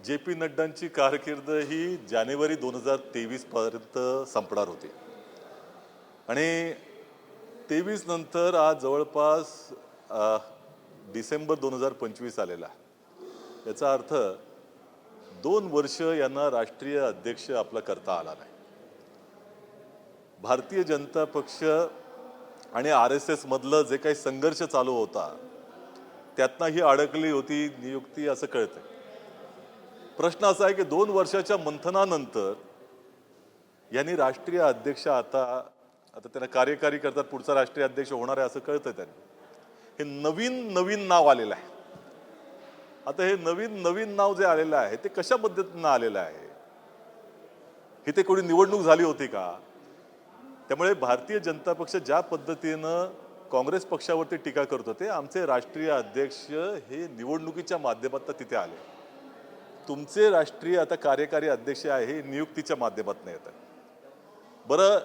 J P नड्डांची कारकीर्द ही जानेवारी 2023 पर्यंत संपणार होती आणि 23 नंतर आज जवळपास डिसेंबर 2025 आलेला. याचा अर्थ 2 वर्ष यांना राष्ट्रीय अध्यक्ष आपला करता आला नाही. भारतीय जनता पक्ष आणि RSS मधलं जे काही संघर्ष चालू होता त्यातनं ही अडकली होती नियुक्ती असं कळतंय. प्रश्न असा आहे की 2 वर्षाच्या मंथनानंतर यांनी राष्ट्रीय अध्यक्ष आता त्यांना कार्यकारी करतात, पुढचा राष्ट्रीय अध्यक्ष होणार आहे असं कळतंय त्यांनी. हे नवीन नाव आलेलं आहे. आता हे नवीन नाव जे आलेलं आहे ते कशा पद्धतीनं आलेलं आहे? ही ते कोणी निवडणूक झाली होती का? त्यामुळे भारतीय जनता पक्ष ज्या पद्धतीनं काँग्रेस पक्षावरती टीका करत होते, आमचे राष्ट्रीय अध्यक्ष हे निवडणुकीच्या माध्यमातून तिथे आले. तुमचे राष्ट्रीय आता कार्यकारी अध्यक्ष आहे नियुक्तीच्या माध्यमातून येत आहे. बरं,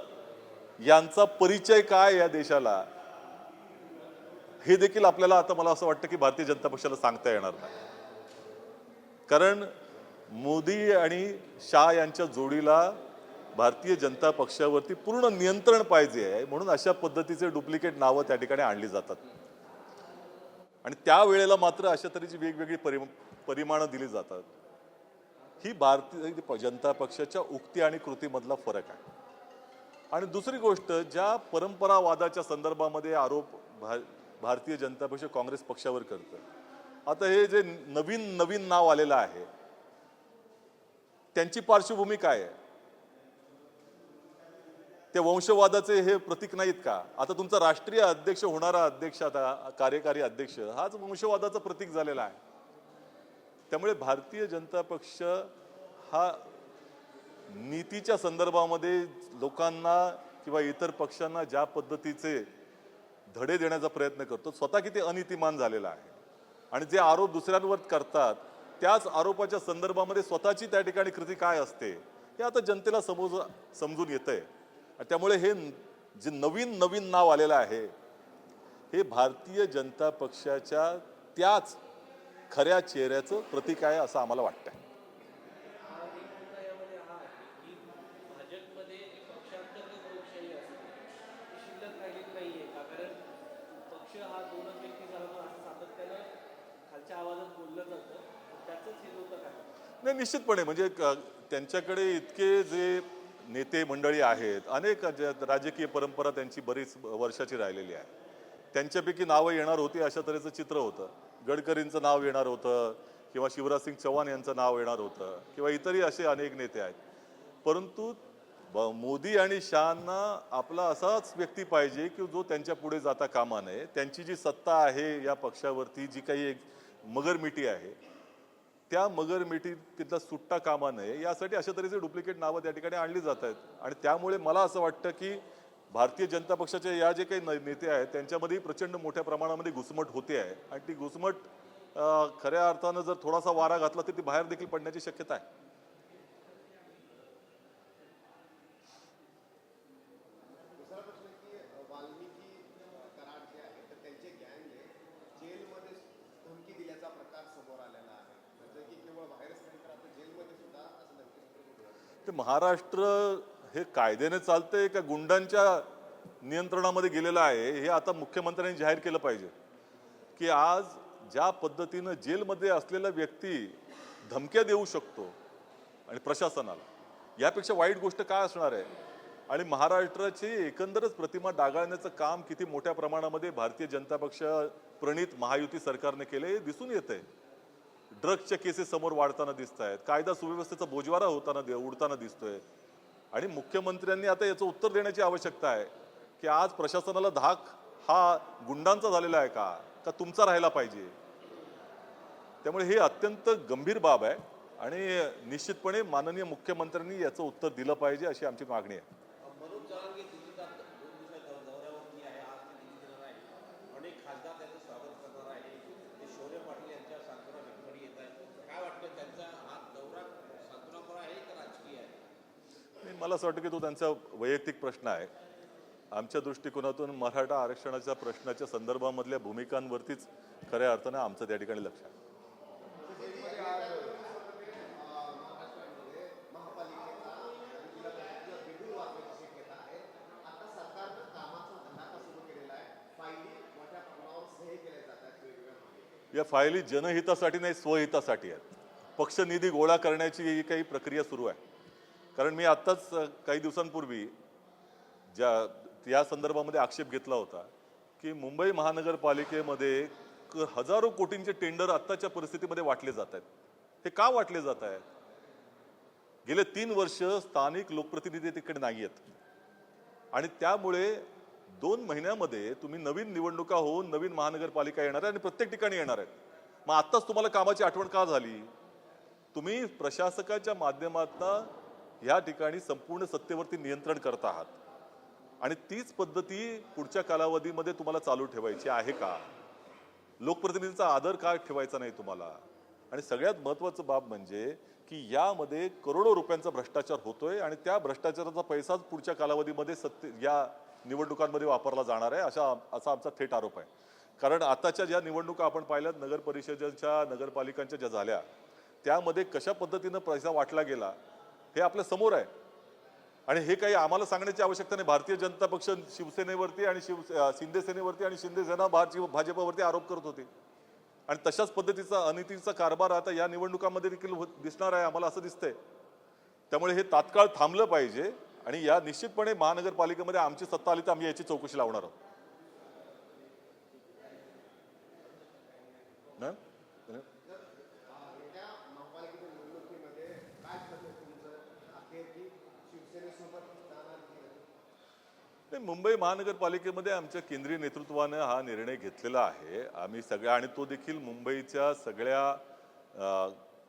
यांचा परिचय काय या देशाला हे देखील आपल्याला आता मला असं वाटतं की भारतीय जनता पक्षाला सांगता येणार नाही. कारण मोदी आणि शाह यांच्या जोडीला भारतीय जनता पक्षावरती पूर्ण नियंत्रण पाहिजे आहे, म्हणून अशा पद्धतीचे डुप्लिकेट नावं त्या ठिकाणी आणली जातात आणि त्यावेळेला मात्र अशा तऱ्हेची वेगवेगळी परिमाणं दिली जातात. ही भारतीय जनता पक्षाच्या उक्ती आणि कृतीमधला फरक आहे. आणि दुसरी गोष्ट, ज्या परंपरावादाच्या संदर्भामध्ये आरोप भारतीय जनता पक्ष काँग्रेस पक्षावर करतं, आता हे जे नवीन नाव आलेलं आहे त्यांची पार्श्वभूमी काय आहे? ते वंशवादाचे हे प्रतीक नाहीत का? आता तुमचा राष्ट्रीय अध्यक्ष होणारा अध्यक्ष, आता कार्यकारी अध्यक्ष हाच वंशवादाचं प्रतीक झालेला आहे. त्यामुळे भारतीय जनता पक्ष हा नीतीच्या संदर्भामध्ये लोकांना किंवा इतर पक्षांना ज्या पद्धतीचे धडे देण्याचा प्रयत्न करतो, स्वतः किती अनितिमान झालेला आहे. आणि जे आरोप दुसऱ्यांवर करतात त्याच आरोपाच्या संदर्भामध्ये स्वतःची त्या ठिकाणी कृती काय असते हे आता जनतेला समजून येतंय. त्यामुळे हे जे नवीन नाव आलेलं आहे हे भारतीय जनता पक्षाच्या त्याच खऱ्या चेहऱ्याचं प्रतीक आहे असं आम्हाला वाटतंय. नाही, निश्चितपणे म्हणजे त्यांच्याकडे इतके जे नेते मंडळी आहेत, अनेक राजकीय परंपरा त्यांची बरीच वर्षाची राहिलेली आहे. त्यांच्यापैकी नावं येणार होती अशा तऱ्हेचं चित्र होतं. गडकरींचं नाव येणार होतं किंवा शिवराजसिंग चौहान यांचं नाव येणार होतं किंवा इतरही असे अनेक नेते आहेत. परंतु मोदी आणि शहांना आपला असाच व्यक्ती पाहिजे की जो त्यांच्या पुढे जाता कामा नये. त्यांची जी सत्ता आहे या पक्षावरती, जी काही एक मगरमिठी आहे, त्या मगरमिठी तिथला सुट्टा कामा नये यासाठी अशा तऱ्हेचे डुप्लिकेट नावं त्या ठिकाणी आणली जात आहेत. आणि त्यामुळे मला असं वाटतं की भारतीय जनता पक्षाचे या जे काही नेते आहेत त्यांच्यामध्ये प्रचंड मोठ्या प्रमाणामध्ये घुसमट होते आहे आणि ती घुसमट खऱ्या अर्थानं जर थोडासा वारा घातला तर ती बाहेर देखील पडण्याची शक्यता आहे. ते महाराष्ट्र हे कायद्याने चालतंय का गुंडांच्या नियंत्रणामध्ये गेलेलं आहे हे आता मुख्यमंत्र्यांनी जाहीर केलं पाहिजे. की आज ज्या पद्धतीनं जेलमध्ये असलेला व्यक्ती धमक्या देऊ शकतो आणि प्रशासनाला, यापेक्षा वाईट गोष्ट काय असणार आहे? आणि महाराष्ट्राची एकंदरच प्रतिमा डागाळण्याचं काम किती मोठ्या प्रमाणामध्ये भारतीय जनता पक्ष प्रणित महायुती सरकारने केले हे दिसून येतंय. ड्रग्सच्या केसेस समोर वाढताना दिसत आहेत, कायदा सुव्यवस्थेचा बोजवारा उडताना दिसतोय. आणि मुख्यमंत्र्यांनी आता याचं उत्तर देण्याची आवश्यकता आहे की आज प्रशासनाला धाक हा गुंडांचा झालेला आहे का तुमचा राहायला पाहिजे. त्यामुळे हे अत्यंत गंभीर बाब आहे आणि निश्चितपणे माननीय मुख्यमंत्र्यांनी याचं उत्तर दिलं पाहिजे अशी आमची मागणी आहे. मला असं वाटतं की तो त्यांचा वैयक्तिक प्रश्न आहे. आमच्या दृष्टिकोनातून मराठा आरक्षणाच्या प्रश्नाच्या संदर्भामधल्या भूमिकांवरतीच खऱ्या अर्थानं आमचं त्या ठिकाणी लक्ष आहे. या फायली जनहितासाठी नाही, स्वहितासाठी आहेत. पक्ष निधी गोळा करण्याची ही काही प्रक्रिया सुरू आहे. कारण मी आत्ताच काही दिवसांपूर्वी या संदर्भामध्ये आक्षेप घेतला होता की मुंबई महानगरपालिकेमध्ये हजारो कोटींचे टेंडर आत्ताच्या परिस्थितीमध्ये वाटले जात आहेत. हे का वाटले जात आहेत? गेले 3 वर्ष स्थानिक लोकप्रतिनिधी तिकडे नाही आहेत आणि त्यामुळे 2 महिन्यामध्ये तुम्ही नवीन निवडणुका होऊन नवीन महानगरपालिका येणार आहे आणि प्रत्येक ठिकाणी येणार आहेत. मग आत्ताच तुम्हाला कामाची आठवण का झाली? तुम्ही प्रशासकाच्या माध्यमातून या ठिकाणी संपूर्ण सत्तेवरती नियंत्रण करत आहात आणि तीच पद्धती पुढच्या कालावधीमध्ये तुम्हाला चालू ठेवायची आहे का? लोकप्रतिनिधींचा आदर का ठेवायचा नाही तुम्हाला? आणि सगळ्यात महत्त्वाचं बाब म्हणजे की यामध्ये करोडो रुपयांचा भ्रष्टाचार होतोय आणि त्या भ्रष्टाचाराचा पैसाच पुढच्या कालावधीमध्ये या निवडणुकांमध्ये वापरला जाणार आहे असा आमचा थेट आरोप आहे. कारण आताच्या ज्या निवडणुका आपण पाहिल्यात, नगर परिषदेच्या नगरपालिकांच्या ज्या झाल्या, त्यामध्ये कशा पद्धतीनं पैसा वाटला गेला हे आपल्या समोर आहे. आणि हे काही आम्हाला सांगण्याची आवश्यकता नाही. भारतीय जनता पक्ष शिवसेनेवरती आणि शिंदे सेनेवरती आणि शिंदे सेना भाजपवरती आरोप करत होते आणि तशाच पद्धतीचा अनितीचा कारभार आता या निवडणुकांमध्ये देखील दिसणार आहे, आम्हाला असं दिसतंय. त्यामुळे हे तात्काळ थांबलं पाहिजे आणि या निश्चितपणे महानगरपालिकेमध्ये आमची सत्ता आली तर आम्ही याची चौकशी लावणार आहोत. मुंबई महानगरपालिकेमध्ये आमच्या केंद्रीय नेतृत्वाने हा निर्णय घेतलेला आहे. आम्ही सगळ्या, आणि तो देखील मुंबईच्या सगळ्या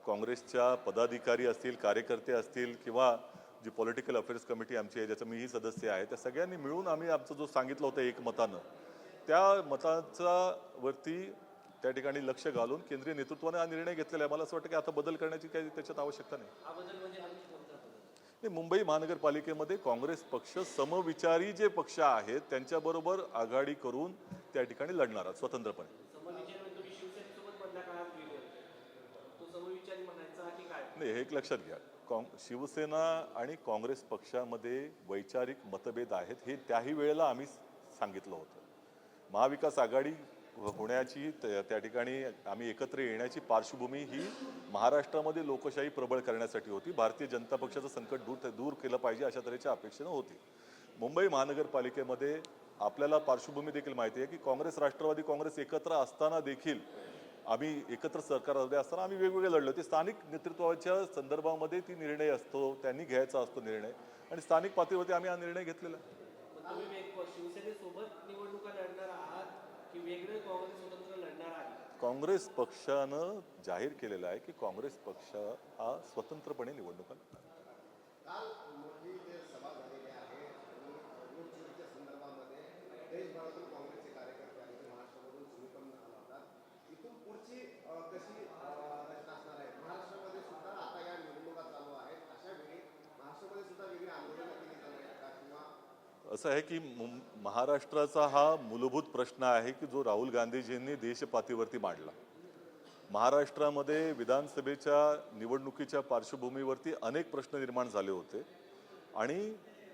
काँग्रेसच्या पदाधिकारी असतील, कार्यकर्ते असतील किंवा जी पॉलिटिकल अफेअर्स कमिटी आमची आहे, ज्याचं मीही सदस्य आहे, त्या सगळ्यांनी मिळून आम्ही आमचं जो सांगितलं होतं एकमतानं, त्या मताचा वरती त्या ठिकाणी लक्ष घालून केंद्रीय नेतृत्वाने हा निर्णय घेतलेला आहे. मला असं वाटतं की आता बदल करण्याची काही त्याच्यात आवश्यकता नाही. मुंबई महानगरपालिकेमध्ये काँग्रेस पक्ष समविचारी जे पक्ष आहेत त्यांच्याबरोबर आघाडी करून त्या ठिकाणी लढणार स्वतंत्रपणे. नाही, हे एक लक्षात घ्या, शिवसेना आणि काँग्रेस पक्षामध्ये वैचारिक मतभेद आहेत हे त्याही वेळेला आम्ही सांगितलं होतं. महाविकास आघाडी होण्याची, त्या ठिकाणी आम्ही एकत्र येण्याची पार्श्वभूमी ही महाराष्ट्रामध्ये लोकशाही प्रबळ करण्यासाठी होती. भारतीय जनता पक्षाचं संकट दूर केलं पाहिजे अशा तऱ्हेच्या अपेक्षेनं होती. मुंबई महानगरपालिकेमध्ये आपल्याला पार्श्वभूमी देखील माहिती आहे की काँग्रेस, राष्ट्रवादी काँग्रेस एकत्र असताना देखील आम्ही एकत्र सरकारमध्ये असताना आम्ही वेगवेगळे लढलो. ते स्थानिक नेतृत्वाच्या संदर्भामध्ये ती निर्णय असतो, त्यांनी घ्यायचा असतो निर्णय, आणि स्थानिक पातळीवरती आम्ही हा निर्णय घेतलेला. काँग्रेस पक्षानं जाहीर केलेलं आहे की काँग्रेस पक्ष हा स्वतंत्रपणे निवडणुका. असं आहे की महाराष्ट्राचा हा मूलभूत प्रश्न आहे की जो राहुल गांधीजींनी देशपातळीवरती मांडला. महाराष्ट्रामध्ये विधानसभेच्या निवडणुकीच्या पार्श्वभूमीवरती अनेक प्रश्न निर्माण झाले होते आणि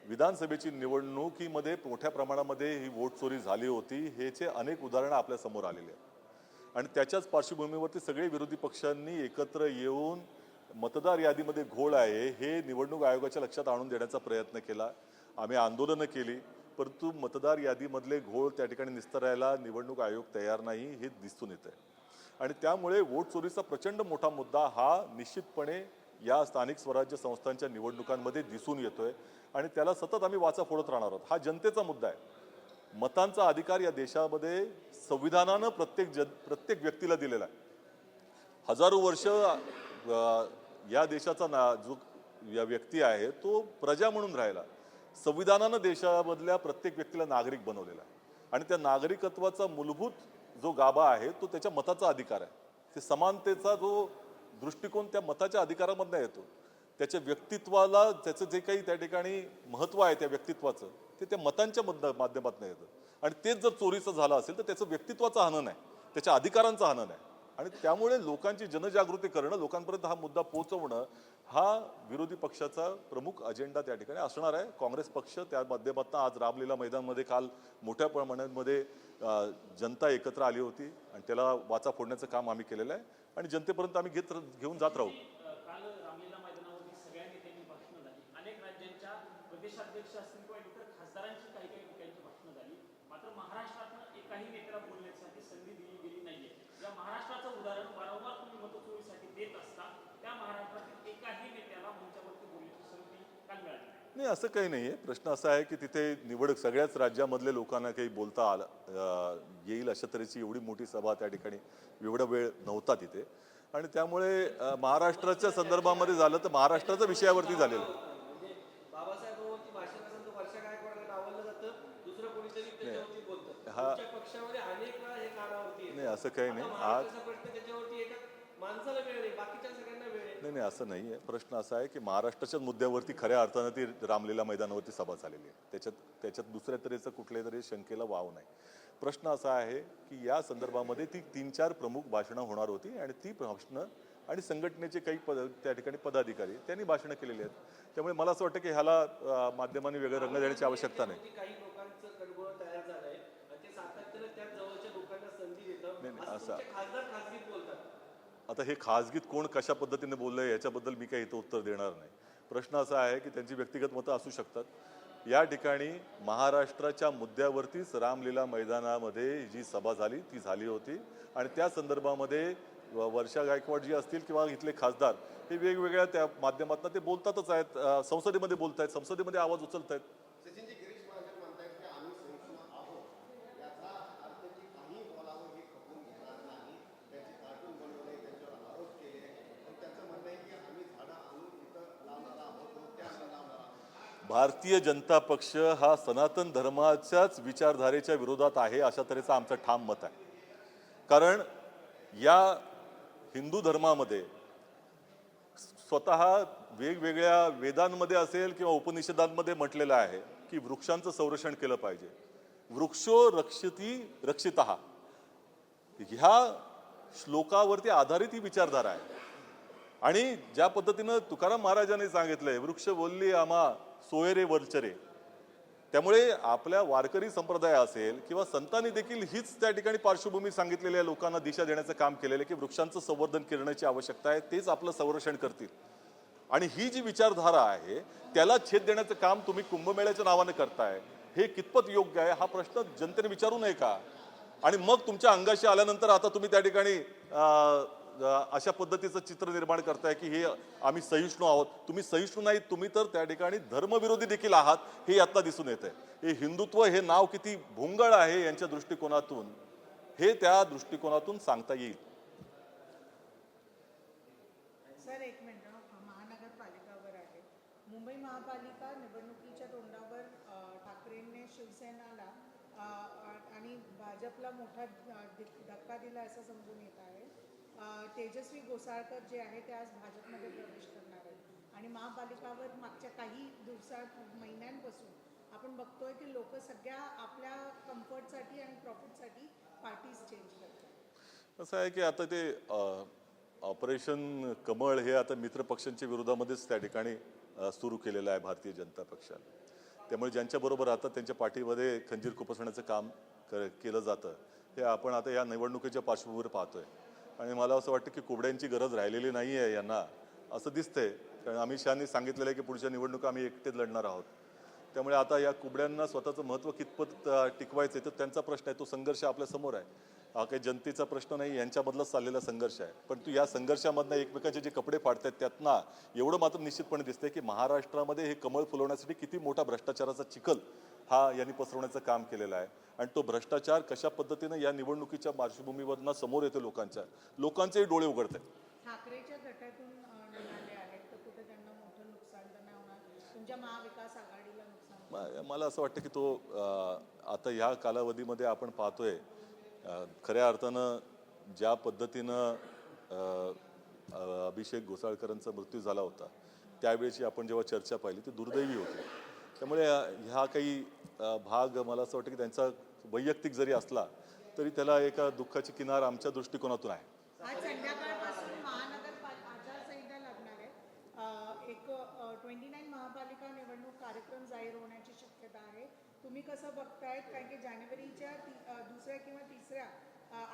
विधानसभेची निवडणुकीमध्ये मोठ्या प्रमाणामध्ये ही वोट चोरी झाली होती, ह्याचे अनेक उदाहरणं आपल्या समोर आलेली आहेत. आणि त्याच्याच पार्श्वभूमीवरती सगळे विरोधी पक्षांनी एकत्र येऊन मतदार यादीमध्ये घोळ आहे हे निवडणूक आयोगाच्या लक्षात आणून देण्याचा प्रयत्न केला. आम्ही आंदोलनं केली, परंतु मतदार यादीमधले घोळ त्या ठिकाणी निस्तरायला निवडणूक आयोग तयार नाही हे दिसून येत आहे. आणि त्यामुळे वोट चोरीचा प्रचंड मोठा मुद्दा हा निश्चितपणे या स्थानिक स्वराज्य संस्थांच्या निवडणुकांमध्ये दिसून येतोय आणि त्याला सतत आम्ही वाचा फोडत राहणार आहोत. हा जनतेचा मुद्दा आहे. मतांचा अधिकार या देशामध्ये संविधानानं प्रत्येक व्यक्तीला दिलेला आहे. हजारो वर्ष या देशाचा जो या व्यक्ती आहे तो प्रजा म्हणून राहिला. संविधानानं देशामधल्या प्रत्येक व्यक्तीला नागरिक बनवलेला आहे आणि त्या नागरिकत्वाचा मूलभूत जो गाभा आहे तो त्याच्या मताचा अधिकार आहे. ते समानतेचा जो दृष्टिकोन त्या मताच्या अधिकारामधनं येतो. त्याच्या व्यक्तित्वाला त्याचं जे काही त्या ठिकाणी महत्त्व आहे त्या व्यक्तित्वाचं ते त्या मतांच्या माध्यमातून येतं. आणि तेच जर चोरीचं झालं असेल तर त्याचं व्यक्तित्वाचं हनन आहे, त्याच्या अधिकारांचं हनन आहे. आणि त्यामुळे लोकांची जनजागृती करणं, लोकांपर्यंत हा मुद्दा पोहोचवणं हा विरोधी पक्षाचा प्रमुख अजेंडा त्या ठिकाणी असणार आहे. काँग्रेस पक्ष त्या माध्यमातून आज रामलीला मैदानमध्ये काल मोठ्या प्रमाणामध्ये जनता एकत्र आली होती आणि त्याला वाचा फोडण्याचं काम आम्ही केलेलं आहे आणि जनतेपर्यंत आम्ही घेऊन जात राहू. काल रामलीला मैदानावरती सगळ्या नेत्यांनी भाषणं झाली. अनेक राज्यांच्या प्रदेशाध्यक्ष असतील किंवा इतर खासदारांची काही काही ठिकाणची भाषणं झाली. मात्र महाराष्ट्रातनं एकाही नेत्याला बोलण्यासाठी संधी दिली गेली नाहीये. या महाराष्ट्राचं उदाहरण वारंवार तुम्ही मतचोरीसाठी देत असता. त्या महाराष्ट्रातील एकाही नेत्याला मंचावरती बोलण्याची संधी काल मिळाली नाही, असं काही नाही आहे. प्रश्न असा आहे की तिथे निवड सगळ्याच राज्यामधल्या लोकांना काही बोलता येईल अशा तऱ्हेची एवढी मोठी सभा त्या ठिकाणी एवढा वेळ नव्हता तिथे आणि त्यामुळे महाराष्ट्राच्या संदर्भामध्ये झालं तर महाराष्ट्राच्या विषयावरती झालेलं. म्हणजे बाबासाहेबांवरती भाषण असेल तर वर्षा गायकवाडला डावललं जातं, दुसरं कोणीतरी त्याच्यावरती बोलतं. तुमच्या पक्षामध्ये अनेक वेळा हे कानावरती येतं. नाही, असं काही नाही. आज महाराष्ट्राचा प्रश्न त्याच्यावरती एका माणसाला वेळ नाही, बाकीच्या सगळ्यांना वेळ आहे. नाही, असं नाही आहे. प्रश्न असा आहे की महाराष्ट्राच्या मुद्द्यावरती खऱ्या अर्थानं ती रामलीला मैदानावरती सभा झालेली आहे. त्याच्यात दुसऱ्या तऱ्हेचं कुठल्याही तरी शंकेला वाव नाही. प्रश्न असा आहे की या संदर्भामध्ये ती 3-4 प्रमुख भाषणं होणार होती आणि ती भाषणं आणि संघटनेचे काही त्या ठिकाणी पदाधिकारी त्यांनी भाषणं केलेली आहेत. त्यामुळे मला असं वाटतं की ह्याला माध्यमांनी वेगळं रंग देण्याची आवश्यकता नाही. काही लोकांचं कडबोळ तयार झालंय आणि ते सातत्यानं त्याच जवळच्या लोकांना संधी देतं. नाही, असं तुमचे खासदार खासगीत बोलतात. आता हे खाजगीत कोण कशा पद्धतीने बोललंय याच्याबद्दल मी काही इथं उत्तर देणार नाही. प्रश्न असा आहे की त्यांची व्यक्तिगत मतं असू शकतात. या ठिकाणी महाराष्ट्राच्या मुद्द्यावरतीच रामलीला मैदानामध्ये जी सभा झाली ती झाली होती आणि त्या संदर्भामध्ये वर्षा गायकवाड जी असतील किंवा इथले खासदार हे वेगवेगळ्या त्या माध्यमातून ते बोलतातच आहेत. संसदेमध्ये बोलत आहेत, संसदेमध्ये आवाज उचलत आहेत. सचिनजी, गिरीश महाजन म्हणतायत की आम्ही सहिष्णू आहोत. याचा अर्थ की काही बोलावं हे खपून घेणार नाही. त्याचे कार्टून बनवले, त्याच्यावर आरोप केले. पण त्याचं म्हणणं आहे की आम्ही झाडं आणून इथं लावणार आहोत, रोपटे आणून लावणार आहोत. भारतीय जनता पक्ष हा सनातन धर्माच्याच विचारधारेच्या विरोधात आहे अशा तऱ्हेचं आमचं ठाम मत आहे. कारण या हिंदू धर्मामध्ये स्वतः वेगवेगळ्या वेदांमध्ये असेल किंवा उपनिषदांमध्ये म्हटलेलं आहे की वृक्षांचं संरक्षण केलं पाहिजे. वृक्षो रक्षती रक्षितः ह्या श्लोकावरती आधारित ही विचारधारा आहे. आणि ज्या पद्धतीनं तुकाराम महाराजांनी सांगितलंय वृक्ष बोलली आम्हा सोयरे वरचरे, त्यामुळे आपल्या वारकरी संप्रदाय असेल किंवा संतांनी देखील हीच त्या ठिकाणी पार्श्वभूमी सांगितलेल्या लोकांना दिशा देण्याचं काम केलेलं आहे की वृक्षांचं संवर्धन करण्याची आवश्यकता आहे, तेच आपलं संरक्षण करतील. आणि ही जी विचारधारा आहे त्याला छेद देण्याचं काम तुम्ही कुंभमेळ्याच्या नावानं करताय, हे कितपत योग्य आहे हा प्रश्न जनतेने विचारू नये का? आणि मग तुमच्या अंगाशी आल्यानंतर आता तुम्ही त्या ठिकाणी अशा पद्धतीचं चित्र निर्माण करताय की हे आम्ही सहिष्णू आहोत. तुम्ही सहिष्णू नाहीत, तुम्ही तर त्या ठिकाणी धर्मविरोधी देखील आहात हे आता दिसून येत आहे. हे हिंदुत्व हे नाव किती भोंगळ आहे यांच्या दृष्टिकोनातून हे त्या दृष्टिकोनातून सांगता येईल. सर एक मिनिट, महानगरपालिकावर आहे. मुंबई महापालिका निवडणुकीच्या तोंडावर ठाकरेंनी शिवसेनाला आणि भाजपला मोठा धक्का दिला असं समजून येत आहे. तेजस्वी गोसाळकर जे आहे ते आज भाजपमध्ये प्रवेश करणार आहेत आणि महापालिकावर मागच्या काही महिन्यांपासून आपण बघतोय की लोक सगळ्या आपल्या कम्फर्टसाठी आणि प्रॉफिटसाठी पार्टीज चेंज करतात. असं आहे की आता ते ऑपरेशन कमळ हे आता मित्रपक्षांच्या विरोधामध्येच त्या ठिकाणी सुरू केलेलं आहे भारतीय जनता पक्षाने. त्यामुळे ज्यांच्याबरोबर आता त्यांच्या पाठीमध्ये खंजीर खुपसण्याचं काम केलं जातं हे आपण आता या निवडणुकीच्या पार्श्वभूमीवर पाहतोय. आणि मला असं वाटतं की कुबड्यांची गरज राहिलेली नाही आहे यांना असं दिसतंय. कारण अमित शहानी सांगितलेलं आहे की पुढच्या निवडणुका आम्ही एकटेच लढणार आहोत. त्यामुळे आता या कुबड्यांना स्वतःचं महत्त्व कितपत टिकवायचं आहे तर त्यांचा प्रश्न आहे. तो संघर्ष आपल्यासमोर आहे. हा काही जनतेचा प्रश्न नाही, यांच्यामधलाच चाललेला संघर्ष आहे. परंतु या संघर्षामधनं एकमेकांचे जे कपडे फाडत आहेत त्यातनं एवढं मात्र निश्चितपणे दिसतंय की महाराष्ट्रामध्ये हे कमळ फुलवण्यासाठी किती मोठा भ्रष्टाचाराचा चिखल हा यांनी पसरवण्याचं काम केलेलं आहे. आणि तो भ्रष्टाचार कशा पद्धतीनं या निवडणुकीच्या पार्श्वभूमीवरनं समोर येतो लोकांचेही डोळे उघडत आहेत. ठाकरेच्या गटातून निघाले आहेत तर कुठे त्यांना मोठं नुकसान तर नाही होणार? तुमच्या महाविकास आघाडीला नुकसान? मला असं वाटतं की तो आता ह्या कालावधीमध्ये आपण पाहतोय खऱ्या अर्थानं ज्या पद्धतीनं अभिषेक घोसाळकरांचा मृत्यू झाला होता त्यावेळेची आपण जेव्हा चर्चा पाहिली ती दुर्दैवी होती. त्यामुळे ह्या काही भाग मला असं वाटतं की त्यांचा वैयक्तिक जरी असला तरी त्याला एका दुःखाची किनार आमच्या दृष्टिकोनातून आहे. आज संध्याकाळपासून आचारसंहिता लागणार आहे. 29 महापालिका निवडणूक कार्यक्रम जाहीर होण्याची शक्यता आहे. तुम्ही कसं बघतायत? कारण की जानेवारीच्या दुसऱ्या किंवा तिसऱ्या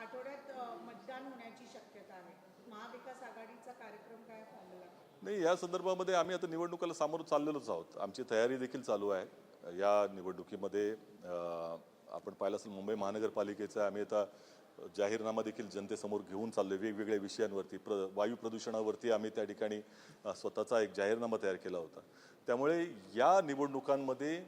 आठवड्यात मतदान होण्याची शक्यता आहे. महाविकास आघाडीचा कार्यक्रम काय फॉर्म्युला? नाही, या संदर्भामध्ये आम्ही आता निवडणुकाला सामोरं चाललेलोच आहोत. आमची तयारी देखील चालू आहे. या निवडणुकीमध्ये आपण पाहिलं असेल मुंबई महानगरपालिकेचा आम्ही आता जाहीरनामा देखील जनतेसमोर घेऊन चाललोय. वेगवेगळ्या विषयांवरती वायू प्रदूषणावरती आम्ही त्या ठिकाणी स्वतःचा एक जाहीरनामा तयार केला होता. त्यामुळे या निवडणुकांमध्ये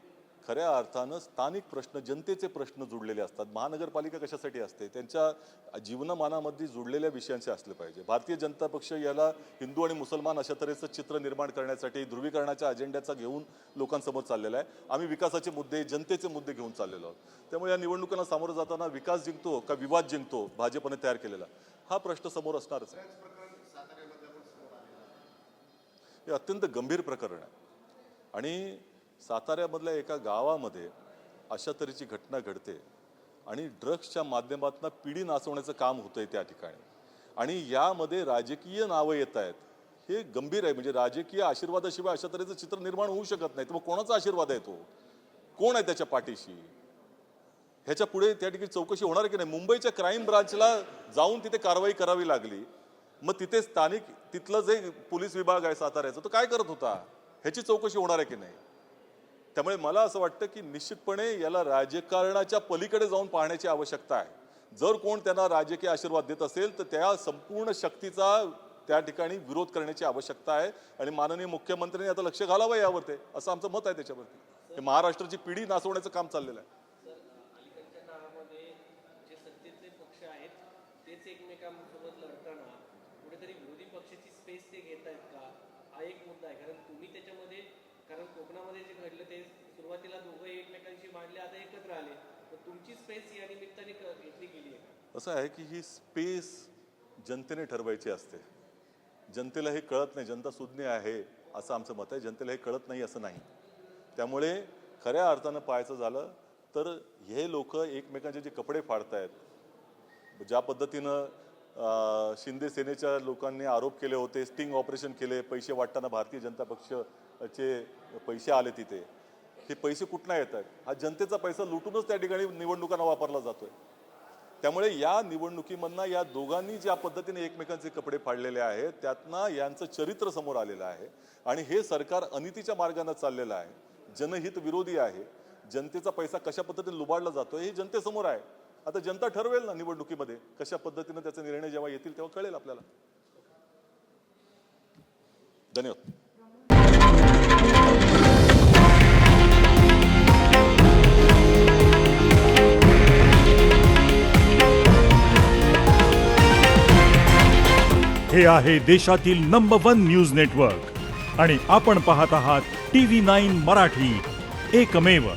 खऱ्या अर्थानं स्थानिक प्रश्न, जनतेचे प्रश्न जुळलेले असतात. महानगरपालिका कशासाठी असते? त्यांच्या जीवनमानामध्ये जुळलेल्या विषयांचे असले पाहिजे. भारतीय जनता पक्ष याला हिंदू आणि मुसलमान अशा तऱ्हेचं चित्र निर्माण करण्यासाठी ध्रुवीकरणाच्या अजेंड्याचा घेऊन लोकांसमोर चाललेला आहे. आम्ही विकासाचे मुद्दे, जनतेचे मुद्दे घेऊन चाललेलो आहोत. त्यामुळे या निवडणुकांना सामोरं जाताना विकास जिंकतो का विवाद जिंकतो भाजपने तयार केलेला, हा प्रश्न समोर असणारच आहे. हे अत्यंत गंभीर प्रकरण आहे आणि साताऱ्यामधल्या एका गावामध्ये अशा तऱ्हेची घटना घडते आणि ड्रग्सच्या माध्यमातून पिढी नाचवण्याचं काम होतंय त्या ठिकाणी आणि यामध्ये राजकीय नावं येत आहेत. हे गंभीर आहे. म्हणजे राजकीय आशीर्वादाशिवाय अशा तऱ्हेचं चित्र निर्माण होऊ शकत नाही. तर मग कोणाचा आशीर्वाद आहे तो? कोण आहे त्याच्या पाठीशी? ह्याच्या पुढे त्या ठिकाणी चौकशी होणार की नाही? मुंबईच्या क्राईम ब्रांचला जाऊन तिथे कारवाई करावी लागली. मग तिथे स्थानिक तिथलं जे पोलीस विभाग आहे साताऱ्याचा तो काय करत होता? ह्याची चौकशी होणार आहे की नाही? त्यामुळे मला असं वाटतं की निश्चितपणे याला राजकारणाच्या पलीकडे जाऊन पाहण्याची आवश्यकता आहे. जर कोण त्यांना राजकीय आशीर्वाद देत असेल तर त्या संपूर्ण शक्तीचा त्या ठिकाणी विरोध करण्याची आवश्यकता आहे आणि माननीय मुख्यमंत्र्यांनी आता लक्ष घालावं यावरती, असं आमचं मत आहे त्याच्यावरती. हे महाराष्ट्राची पिढी नाचवण्याचं काम चाललेलं आहे. अलीकडच्या काळामध्ये जे सत्तेचे पक्ष आहेत तेच एकमेकांसोबत लढताना कुठेतरी विरोधी पक्षाची स्पेस ते घेत आहेत का? हा एक मुद्दा आहे. कारण तुम्ही त्याच्यामध्ये, कारण कोकणामध्ये जे घडलं ते सुरुवातीला दोघं एकमेकांशी मांडले, आता एकत्र आले, तर तुमची स्पेस या निमित्ताने घेतली गेली आहे का? असं आहे की ही स्पेस जनतेने ठरवायची असते. जनतेला हे कळत नाही. जनता सुज्ञ आहे असं आमचं मत आहे. जनतेला हे कळत नाही असं नाही. त्यामुळे खऱ्या अर्थानं पाहायचं झालं तर हे लोक एकमेकांचे जे कपडे फाडतायत, ज्या पद्धतीनं शिंदे सेनेच्या लोकांनी आरोप केले होते, स्टिंग ऑपरेशन केले, पैसे वाटताना भारतीय जनता पक्षाचे पैसे आले तिथे, हे पैसे कुठनं येत आहेत? हा जनतेचा पैसा लुटूनच त्या ठिकाणी निवडणुकांना वापरला जातोय. त्यामुळे या निवडणुकीमधनं या दोघांनी ज्या पद्धतीने एकमेकांचे कपडे फाडलेले आहेत त्यातनं यांचं चरित्र समोर आलेलं आहे आणि हे सरकार अनितीच्या मार्गाने चाललेलं आहे, जनहित विरोधी आहे. जनतेचा पैसा कशा पद्धतीने लुबाडला जातोय हे जनतेसमोर आहे. आता जनता ठरवेल ना निवडणुकीमध्ये कशा पद्धतीने त्याचे निर्णय जेव्हा येतील तेव्हा कळेल आपल्याला. धन्यवाद. हे आहे देशातील नंबर 1 न्यूज नेटवर्क आणि आपण पाहत आहात TV9 मराठी, एकमेव.